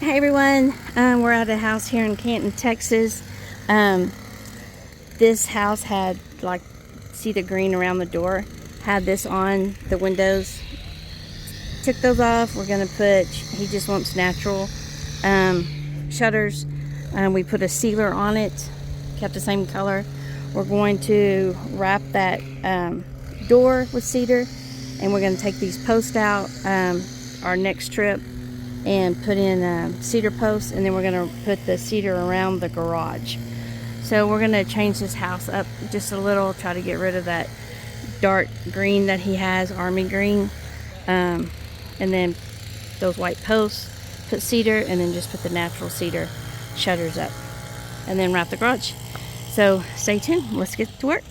Hey everyone, we're at a house here in Canton, Texas. This house had like, see the green around the door, had this on the windows. Took those off. We're gonna put, he just wants natural shutters. We put a sealer on it, kept the same color. We're going to wrap that door with cedar, and we're going to take these posts out our next trip and put in cedar posts, and then we're going to put the cedar around the garage. So we're going to change this house up just a little, try to get rid of that dark green that he has, army green, and then those white posts, put cedar, and then just put the natural cedar shutters up, and then wrap the garage. So stay tuned, let's get to work.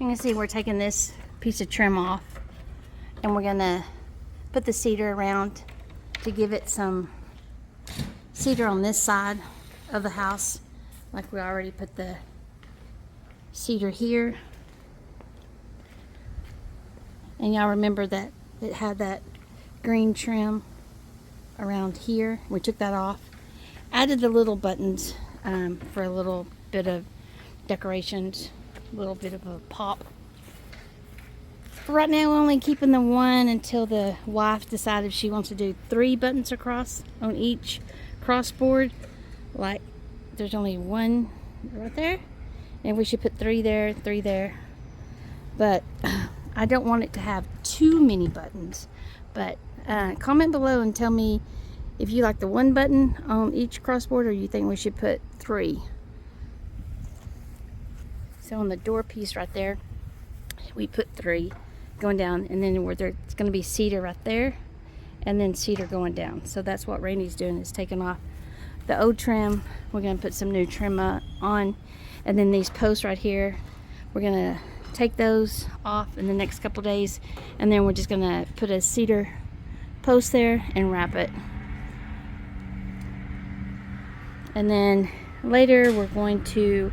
You can see we're taking this piece of trim off, and we're gonna put the cedar around to give it some cedar on this side of the house. Like we already put the cedar here. And y'all remember that it had that green trim around here. We took that off. Added the little buttons for a little bit of decorations, a little bit of a pop. For right now, we're only keeping the one until the wife decided she wants to do 3 buttons across on each crossboard. Like there's only one right there, and we should put 3 there, 3 there. But I don't want it to have too many buttons. But comment below and tell me if you like the 1 button on each crossboard, or you think we should put 3. So on the door piece right there, we put 3 going down, and then where there's going to be cedar right there, and then cedar going down. So that's what Randy's doing, is taking off the old trim. We're going to put some new trim on, and then these posts right here, we're going to take those off in the next couple days, and then we're just going to put a cedar post there and wrap it. And then later we're going to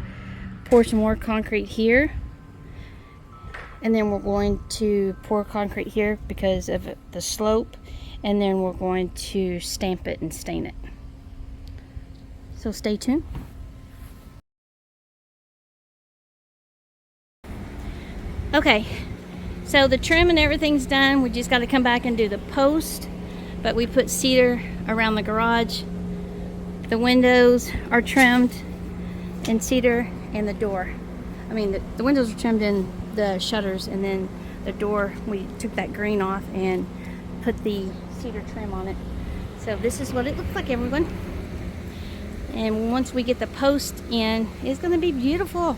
pour some more concrete here, and then we're going to pour concrete here because of the slope, and then we're going to stamp it and stain it. So stay tuned. Okay, so the trim and everything's done. We just got to come back and do the post, but we put cedar around the garage. The windows are trimmed in cedar, and the door, I mean the windows are trimmed in the shutters, and then the door, we took that green off and put the cedar trim on it. So this is what it looks like, everyone. And once we get the post in, it's going to be beautiful.